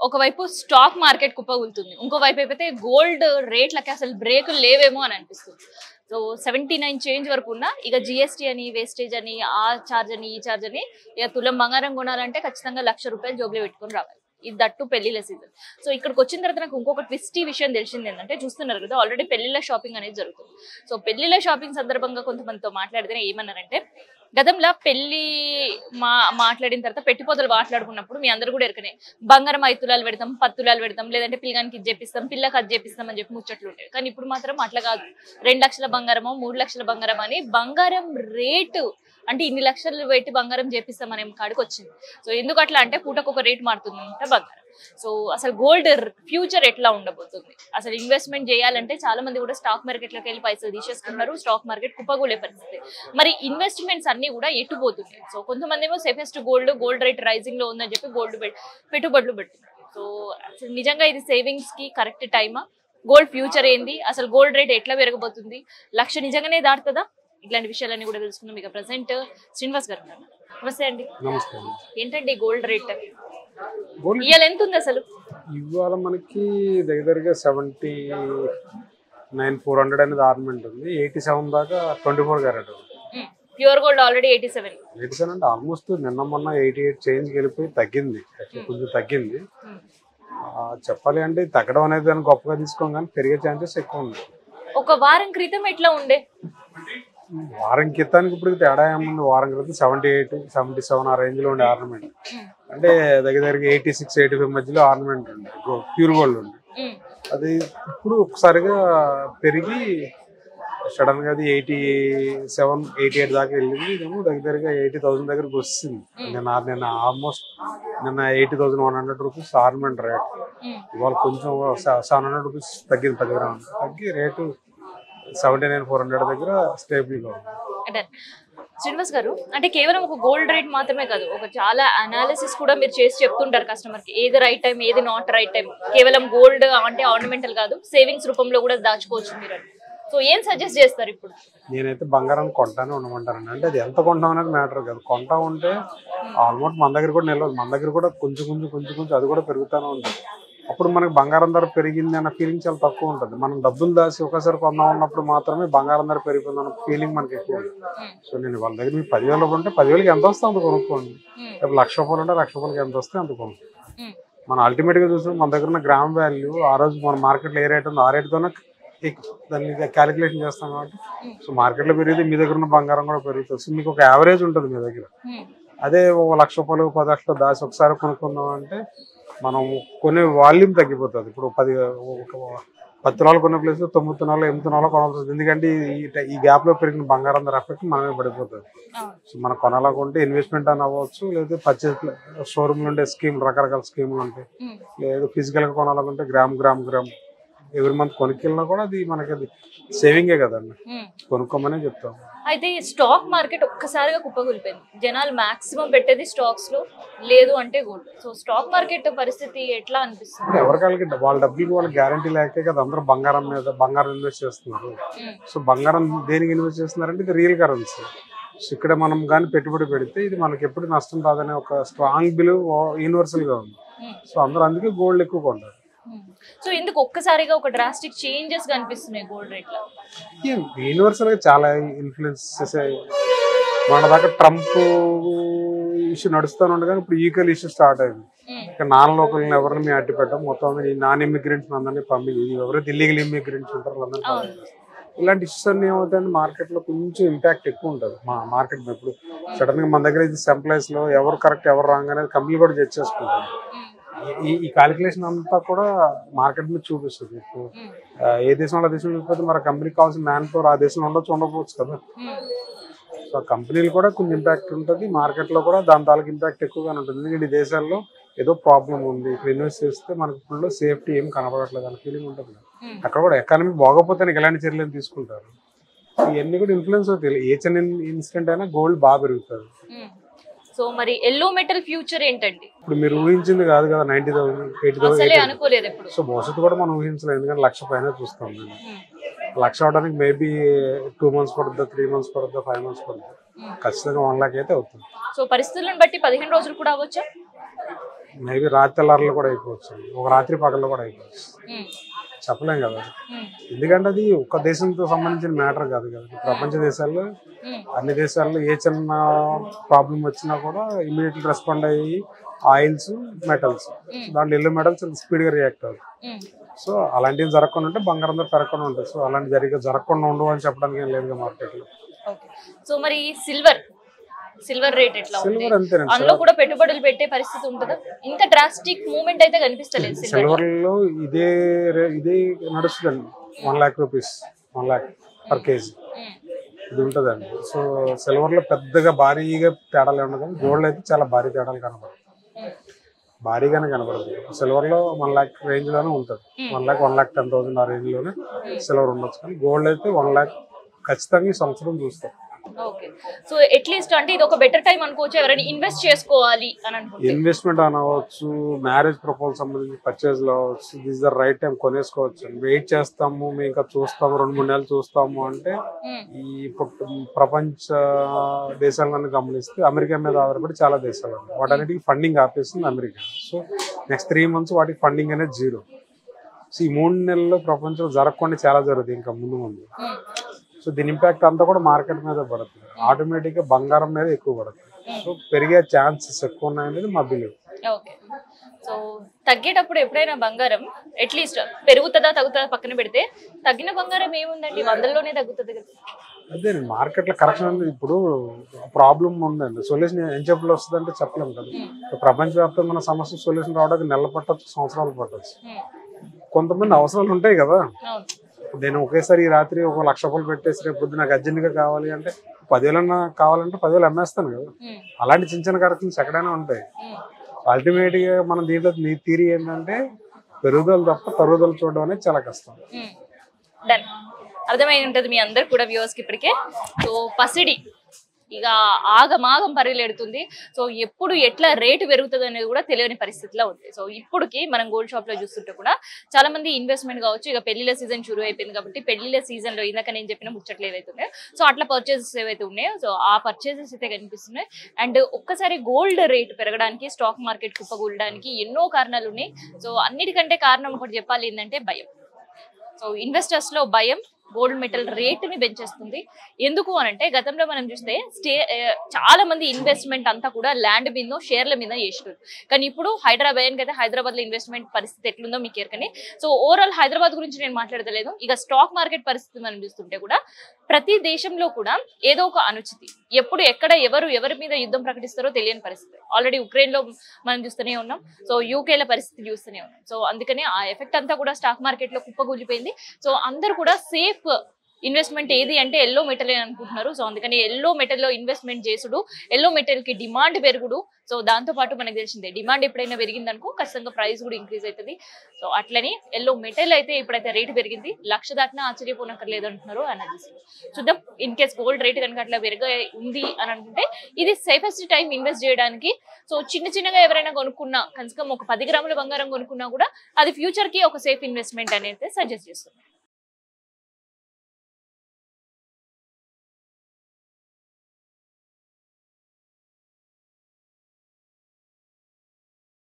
ఒకవైపు stock market కుప్పగూలుతుంది, ఇంకోవైపు అయితే గోల్డ్ రేట్లకి అసలు బ్రేకులు లేవేమో అని అనిపిస్తుంది. సో 79 చేంజ్ వరకు ఉన్న ఇక జిఎస్టీ అని వేస్టేజ్ అని ఆ ఛార్జ్ అని ఈ ఛార్జ్ అని ఇక తులం బంగారం కొనాలంటే ఖచ్చితంగా ₹1,00,000 జోబులో పెట్టుకుని రావాలి. ఇది దట్టు పెళ్లిళ్ళ సీజన్. సో ఇక్కడికి వచ్చిన తర్వాత నాకు ఇంకొక ట్విస్టీ విషయం తెలిసింది ఏంటంటే, చూస్తున్నారు కదా ఆల్రెడీ పెళ్లిళ్ళ షాపింగ్ అనేది జరుగుతుంది. సో పెళ్లిళ్ళ షాపింగ్ సందర్భంగా కొంతమందితో మాట్లాడితే ఏమన్నారంటే, గతంలో పెళ్లి మాట్లాడిన తర్వాత పెట్టిపోతలు మాట్లాడుకున్నప్పుడు మీ అందరూ కూడా ఎరకనే బంగారం 5 తులాలు పెడతాం, 10 తులాలు పెడతాం, లేదంటే పిల్లగానికి ఇది చేపిస్తాం, పిల్లకి అది చేపిస్తాం అని చెప్పి ముచ్చట్లు ఉంటాయి. కానీ ఇప్పుడు మాత్రం అట్లా కాదు. 2 లక్షల బంగారమో 3 లక్షల బంగారం అని బంగారం రేటు అంటే ఇన్ని లక్షలు పెట్టి బంగారం చేపిస్తామనే కాడికి వచ్చింది. సో ఎందుకు అట్లా అంటే పూటకొక రేట్ మారుతుంది బంగారం. సో అసలు గోల్డ్ ఫ్యూచర్ ఎట్లా ఉండబోతుంది, అసలు ఇన్వెస్ట్మెంట్ చేయాలంటే చాలా మంది కూడా స్టాక్ మార్కెట్ లోకి వెళ్ళి పైసలు తీసేసుకున్నారు. స్టాక్ మార్కెట్ కుప్పగూలే పరిస్థితి. మరి ఇన్వెస్ట్మెంట్స్ అన్ని కూడా ఎటుపోతున్నాయి. సో కొంతమంది ఏమో సేఫెస్ట్ గోల్డ్ రేట్ రైజింగ్ లో ఉందని చెప్పి గోల్డ్ పెట్టుబడులు పెడుతున్నారు. సో అసలు నిజంగా ఇది సేవింగ్స్ కి కరెక్ట్ టైమా? గోల్డ్ ఫ్యూచర్ ఏంది, అసలు గోల్డ్ రేట్ ఎట్లా పెరగబోతుంది, 1,00,000 నిజంగానే దాటుతుందా? ఇట్లాంటి విషయాలన్నీ కూడా తెలుసుకున్నాం. ఇక ప్రెసెంట్ శ్రీనివాస్ గారు ఉన్నారు. నమస్తే అండి. ఏంటండి గోల్డ్ రేట్ ఇవాళ ఎంత ఉంది అసలు? ఇవాళ మనకి దగ్గరగా 79,400 అనేది ఆర్నమెంట్ ఉంది. 87 దాకా 24 క్యారెట్ ప్యూర్ గోల్డ్ ఆల్రెడీ 87 అంటే ఆల్మోస్ట్ నిన్న మొన్న 88 చేంజ్ వెళ్ళిపోయి తగ్గింది, కొంచెం తగ్గింది. చెప్పాలి అంటే తగ్గడం అనేది దాన్ని గొప్పగా తీసుకోం కానీ పెరిగే ఛాన్సెస్ ఎక్కువ ఉంది. ఒక వారం క్రితం ఎట్లా ఉండే? వారం క్రితానికి ఇప్పుడు తేడా ఏముంది. వారం క్రితం 78, 77 ఆ రేంజ్ లో ఉండే ఆర్నమెంట్. అంటే దగ్గరగా 86, 85 మధ్యలో ఆర్నమెంట్ ఉండే ప్యూర్ గోల్డ్ ఉండే. అది ఇప్పుడు ఒకసారిగా పెరిగి సడన్ గా అది 87, 88 దాకా వెళ్ళింది. ఇదేమో దగ్గరగా 80,000 దగ్గరకు వస్తుంది. నిన్న ఆల్మోస్ట్ నిన్న 80,100 రూపీస్ ఆర్నమెంట్ రేట్. ఇవాళ కొంచెం 700 రూపీస్ తగ్గింది, 10 గ్రాములు తగ్గి రేటు 79,400 దగ్గర స్టేబుల్ గా ఉంది. శ్రీనివాస్ గారు, అంటే కేవలం ఒక గోల్డ్ రేట్ మాత్రమే కాదు, ఒక చాలా అనాలిసిస్ కూడా మీరు చేసి చెప్తుంటారు కస్టమర్ కి, ఏది రైట్ టైం ఏది నాట్ రైట్ టైం. కేవలం గోల్డ్ అంటే ఆర్నమెంటల్ కాదు, సేవింగ్స్ రూపంలో కూడా దాచుకోవచ్చు మీరు. సో ఏం సజెస్ట్ చేస్తారు ఇప్పుడు? నేనైతే బంగారం కొంటానే ఉండమంటానండి. అంటే అది ఎంత కొంటాం అనేది మ్యాటర్ కాదు. కొంటా ఉంటే ఆల్మోస్ట్ మన దగ్గర కూడా నిలవదు, మన దగ్గర కూడా కొంచెం అది కూడా పెరుగుతూనే ఉంటుంది. అప్పుడు మనకి బంగారం ధర పెరిగింది అన్న ఫీలింగ్ చాలా తక్కువ ఉంటుంది. మనం డబ్బులు దాచి ఒకసారి కొందాం ఉన్నప్పుడు మాత్రమే బంగారం ధర పెరిగిపోయింది అన్న ఫీలింగ్ మనకి ఎక్కువ ఉంటుంది. సో నేను వాళ్ళ దగ్గర మీకు 10,000 ఉంటే 10,000కి ఎంత వస్తే అంత కొనుక్కోండి. రేపు ₹1,00,000 ఉంటే ₹1,00,000కి ఎంత వస్తే అంత కొనుక్కోండి. మనం అల్టిమేట్ గా చూస్తే మన దగ్గర ఉన్న గ్రామ్ వాల్యూ ఆ రోజు మన మార్కెట్లో ఏ రేట్ ఉందో ఆ రేట్తోనే దాన్ని క్యాలిక్యులేషన్ చేస్తాం కాబట్టి సో మార్కెట్లో పెరిగితే మీ దగ్గర ఉన్న బంగారం కూడా పెరుగుతుంది. సో మీకు ఒక యావరేజ్ ఉంటుంది మీ దగ్గర. అదే ₹1,00,000, 10 లక్షలు దాచి ఒకసారి కొనుక్కుందాం అంటే మనం కొనే వాల్యూమ్ తగ్గిపోతుంది. ఇప్పుడు 10 తులాలు కొనే ప్లేస్ 9 తులాలు 8 తులాలు కొనాల్సి. ఎందుకంటే ఈ గ్యాప్ లో పెరిగిన బంగారం ధర ఎఫెక్ట్ మనమే పడిపోతుంది. సో మనం కొనాలనుకుంటే ఇన్వెస్ట్మెంట్ అని అవ్వచ్చు, లేదా పర్చేస్ షోరూమ్ ఉండే స్కీమ్ రకరకాల స్కీములు ఉంటాయి, లేదా ఫిజికల్ గా కొనాలనుకుంటే గ్రామ్ ఎవ్రీ మంత్ కొనుక్కెళ్ళినా కూడా అది మనకి అది సేవింగే కదండి, కొనుక్కోమనే చెప్తాం. అయితే స్టాక్ మార్కెట్ ఒక్కసారిగా కుప్పకూలిపోయింది. జనాలు మాక్సిమం పెట్టేది స్టాక్స్ లో, లేదు అంటే గోల్డ్. సో స్టాక్ మార్కెట్ పరిస్థితి ఎట్లా అనిపిస్తుంది? ఎవరికాళ్ళకి వాళ్ళ డబ్బులకి వాళ్ళ గ్యారంటీ లేకే కదా అందరూ బంగారం ఇన్వెస్ట్ చేస్తున్నారు. సో బంగారం దేనికి ఇన్వెస్ట్ చేస్తున్నారంటే ఇది రియల్ కరెన్సీ. సో ఇక్కడ మనం కానీ పెట్టుబడి పెడితే ఇది మనకి ఎప్పుడు నష్టం రాదనే ఒక స్ట్రాంగ్ బిలీవ్ యూనివర్సల్ గా ఉంది. సో అందరూ అందుకే గోల్డ్ ఎక్కువ కొంటారు. సో ఎందుకు ఒక్కసారిగా ఒక డ్రాస్టిక్ చేంజెస్ కనిపిస్తున్నాయి గోల్డ్ రేట్ లో? యూనివర్సల్ గా చాలా ఇన్ఫ్లుయెన్స్ చేసాయి. మన దాకా ట్రంప్ ఇష్యూ నడుస్తూనే ఉండగా ఇప్పుడు ఈక్వల్ ఇష్యూ స్టార్ట్ అయింది. ఇక్కడ నాన్ లోకల్ ఎవరిని మేము అట్టి పెట్టాం, మొత్తం నాన్ ఇమిగ్రెంట్స్ అందరినీ పంపించి ఎవరైతే ఇల్లీగల్ ఇమిగ్రెంట్స్ ఉంటారో వాళ్ళందరినీ పంపించారు. ఇలాంటి ఇష్యూస్ అన్ని ఏమవుతాయంటే మార్కెట్ లో కొంచెం ఇంపాక్ట్ ఎక్కువ ఉంటుంది. మార్కెట్ ఇప్పుడు సడన్ గా మన దగ్గర ఇది ఎంప్లాయీస్ లో ఎవరు కరెక్ట్ ఎవరు రాంగ్ అనేది కంపెనీ కూడా జడ్జ్ చేసుకుంటారు. ఈ క్యాలిక్యులేషన్ అంతా కూడా మార్కెట్ మీద చూపిస్తుంది. ఇప్పుడు ఏ దేశంలో చూపిస్తే మన కంపెనీకి కావాల్సిన మ్యాన్ పవర్ ఆ దేశంలో ఉండకపోవచ్చు కదా. సో కంపెనీలు కూడా కొంచెం ఇంపాక్ట్ ఉంటుంది, మార్కెట్ లో కూడా దాని తాలూకు ఇంపాక్ట్ ఎక్కువగానే ఉంటుంది. ఎందుకంటే ఈ దేశాల్లో ఏదో ప్రాబ్లం ఉంది, ఇక్కడ ఇన్వెస్ట్ చేస్తే మనకి ఫుల్ సేఫ్టీ ఏం కనపడట్లేదు అనే ఫీలింగ్ ఉంటుంది. అక్కడ కూడా ఎకానమీ బాగోపోతే ఎలాంటి చర్యలు తీసుకుంటారు. ఇవన్నీ కూడా ఇన్ఫ్లుయెన్స్ అవుతాయి. ఏ చిన్న ఇన్సిడెంట్ అయినా గోల్డ్ బాగా పెరుగుతుంది. సో మరి ఎల్లో మెటల్ ఫ్యూచర్ ఏంటండి? ఇప్పుడు మీరు ఊహించింది కాదు కదా 90,000, 80,000. సో భవిష్యత్తు కూడా మనం ఊహించలేదు. ఎందుకంటే 1,00,000 పైన చూస్తాం. 1,00,000 అవడానికి మేబీ 2 months పడుతుందా, 3 months పడుతుందా, 5 months పడుతుందా, ఖచ్చితంగా 1 lakh అయితే అవుతుంది. సో పరిస్థితులను బట్టి 15 రోజులు కూడా అవ్వచ్చా? మేబీ రాత్రిలో కూడా అయిపోవచ్చు, ఒక రాత్రి పగల్లో కూడా అయిపోవచ్చు, చెప్పలేం కదా. ఎందుకంటే అది ఒక దేశంతో సంబంధించిన మ్యాటర్ కాదు కదా. ప్రపంచ దేశాల్లో అన్ని దేశాల్లో ఏ చిన్న ప్రాబ్లం వచ్చినా కూడా ఇమీడియట్లీ రెస్పాండ్ అయ్యి ఆయిల్స్, మెటల్స్, దాంట్లో ఎల్లో మెటల్స్ స్పీడ్గా రియాక్ట్ అవుతుంది. సో అలాంటివి జరగకుండా ఉంటే బంగారం ధర పెరగకుండా ఉంటుంది. సో అలాంటి జరగకుండా ఉండవు అని చెప్పడానికి ఏం లేదు మార్కెట్లో. సో మరి సిల్వర్ రేట్ ఎట్లా ఉంది? సిల్వర్ అంతేనండి, అందులో కూడా పెట్టుబడులు పెట్టే పరిస్థితి ఉంటుందా? ఇంత డ్రాస్టిక్ మూవ్మెంట్ అయితే కనిపిస్తలేదు సిల్వర్ లో. ఇదే నడుస్తుందండి, 1 lakh rupees, 1 lakh per KG ఇది ఉంటుందండి. సో సిల్వర్ లో పెద్దగా భారీగా తేడాలు ఉండదు, గోల్డ్ అయితే చాలా భారీ తేడాలు కనపడదు, భారీగానే కనపడదు. సిల్వర్ లో 1 lakh రేంజ్ లోనే ఉంటుంది, 1,10,000 ఆ రేంజ్ లోనే సిల్వర్ ఉండొచ్చు. కానీ గోల్డ్ అయితే 1 lakh ఖచ్చితంగా ఈ సంవత్సరం చూస్తాం. ఓకే. సో అట్లీస్ట్ అంటే ఇది ఒక బెటర్ టైం అనుకోవచ్చు ఎవరైనా ఇన్వెస్ట్ చేసుకోవాలి అని అనుకుంటే. ఇన్వెస్ట్మెంట్ అనవచ్చు, మ్యారేజ్ ప్రపోజల్ సంబంధించి పర్చేజ్ లో అవచ్చు, దిస్ ద రైట్ టైం కొనేసుకోవచ్చు. వెయిట్ చేస్తాము, మేము ఇంకా చూస్తాము, 2-3 నెలలు చూస్తాము అంటే ఈ ప్రపంచ దేశాలను గమనిస్తే అమెరికా మీద ఆధారపడి చాలా దేశాలు ఉన్నాయి. వాటన్నిటికి ఫండింగ్ ఆపేస్తుంది అమెరికా. సో నెక్స్ట్ 3 months వాటికి ఫండింగ్ అనేది 0. సో ఈ 3 నెలల్లో ప్రపంచంలో జరగకుండా చాలా జరుగుతుంది ఇంకా ముందు. సో దీని ఇంపాక్ట్ అంతా కూడా మార్కెట్ మీద పడుతుంది, ఆటోమేటిక్గా బంగారం మీద ఎక్కువ పడుతుంది. సో పెరిగే ఛాన్సెస్ ఎక్కువ ఉన్నాయనేది మా బిలీవ్. ఓకే. సో తగ్గేటప్పుడు ఎప్పుడైనా బంగారం అట్లీస్ట్ పెరుగుతుందా తగ్గుతుందా పక్కన పెడితే, తగ్గిన బంగారం ఏముందండి, 100లోనే తగ్గుతుంది కదా. అదే మార్కెట్లో కరెక్షన్ అనేది ఇప్పుడు ప్రాబ్లం ఉందండి. సొల్యూషన్ ఏం చెప్పలు వస్తుంది అంటే చెప్పలేము కదా. ప్రపంచవ్యాప్తంగా ఉన్న సమస్య సొల్యూషన్ రావడానికి నెలలు పట్టవచ్చు, సంవత్సరాలు పట్టవచ్చు. కొంతమంది అవసరాలు ఉంటాయి కదా. నేను ఒకేసారి ఈ రాత్రి 1 లక్ష రూపాయలు పెట్టేసి రేపు పొద్దు నాకు అర్జెంట్గా కావాలి అంటే 10,000 కావాలంటే 10,000 అమ్మేస్తాను కదా. అలాంటి చిన్న కరెక్షన్స్ ఎక్కడైనా ఉంటాయి. అల్టిమేట్గా మనం దీంట్లో నీ థియరీ ఏంటంటే పెరుగుదల తప్ప తరుగుదల చూడడం అనేది చాలా కష్టం. అర్థమై ఉంటుంది మీ అందరు కూడా వ్యూవర్స్ కి ఇప్పటికే. సో పసిడి ఇక ఆగమాగం పరిగెడుతుంది. సో ఎప్పుడు ఎట్లా రేటు పెరుగుతుంది అనేది కూడా తెలియని పరిస్థితిలో ఉంది. సో ఇప్పటికి మనం గోల్డ్ షాప్ లో చూస్తుంటే కూడా చాలా మంది ఇన్వెస్ట్మెంట్ కావచ్చు, ఇక పెళ్లిళ్ళ సీజన్ షురూ అయిపోయింది కాబట్టి పెళ్లిళ్ళ సీజన్ లో ఇందాక నేను చెప్పిన ముచ్చట్లు ఏవైతే ఉన్నాయో సో అట్లా పర్చేసెస్ ఏవైతే ఉన్నాయో సో ఆ పర్చేసెస్ అయితే కనిపిస్తున్నాయి. అండ్ ఒక్కసారి గోల్డ్ రేట్ పెరగడానికి, స్టాక్ మార్కెట్ కుప్పకూలడానికి ఎన్నో కారణాలు ఉన్నాయి. సో అన్నిటికంటే కారణం ఒకటి చెప్పాలి ఏంటంటే భయం. సో ఇన్వెస్టర్స్ లో భయం గోల్డ్ మెటల్ రేటుని పెంచేస్తుంది. ఎందుకు అనంటే గతంలో మనం చూస్తే చాలా మంది ఇన్వెస్ట్మెంట్ అంతా కూడా ల్యాండ్ మీద, షేర్ల మీద చేస్తారు. కానీ ఇప్పుడు హైదరాబాద్ లో ఇన్వెస్ట్మెంట్ పరిస్థితి ఎట్లుందో మీకు ఎరకని. సో ఓవరాల్ హైదరాబాద్ గురించి నేను మాట్లాడలేదు. ఇక స్టాక్ మార్కెట్ పరిస్థితి మనం చూస్తుంటే కూడా ప్రతి దేశంలో కూడా ఏదో ఒక అనుచితి, ఎప్పుడు ఎక్కడ ఎవరి మీద యుద్ధం ప్రకటిస్తారో తెలియని పరిస్థితి. ఆల్రెడీ ఉక్రెయిన్ లో మనం చూస్తూనే ఉన్నాం. సో యూకేల పరిస్థితి చూస్తూనే ఉన్నాం. సో అందుకనే ఆ ఎఫెక్ట్ అంతా కూడా స్టాక్ మార్కెట్ లో కుప్పగూలిపోయింది. సో అందరూ కూడా సేఫ్ ఇన్వెస్ట్మెంట్ ఏది అంటే ఎల్లో మెటల్ అని అనుకుంటున్నారు. సో అందుకని ఎల్లో మెటల్ లో ఇన్వెస్ట్మెంట్ చేసుడు, ఎల్లో మెటల్ కి డిమాండ్ పెరుగుడు. సో దాంతో పాటు మనకు తెలిసిందే డిమాండ్ ఎప్పుడైనా పెరిగిందనుకో ఖచ్చితంగా ప్రైస్ కూడా ఇంక్రీజ్ అవుతుంది. సో అట్లని ఎల్లో మెటల్ అయితే ఇప్పుడైతే రేటు పెరిగింది, 1,00,000 దాటినా ఆశ్చర్యపోనక్కర్లేదు అంటున్నారు అనాలిసిస్. చూద్దాం, ఇన్ కేస్ గోల్డ్ రేట్ కనుక అట్లా పెరిగి ఉంది అని అనుకుంటే ఇది సేఫెస్ట్ టైం ఇన్వెస్ట్ చేయడానికి. సో చిన్నగా ఎవరైనా కొనుక్కున్నా, కనీసం ఒక 10 గ్రాముల బంగారం కొనుక్కున్నా కూడా అది ఫ్యూచర్ కి ఒక సేఫ్ ఇన్వెస్ట్మెంట్ అనేది సజెస్ట్ చేస్తుంది.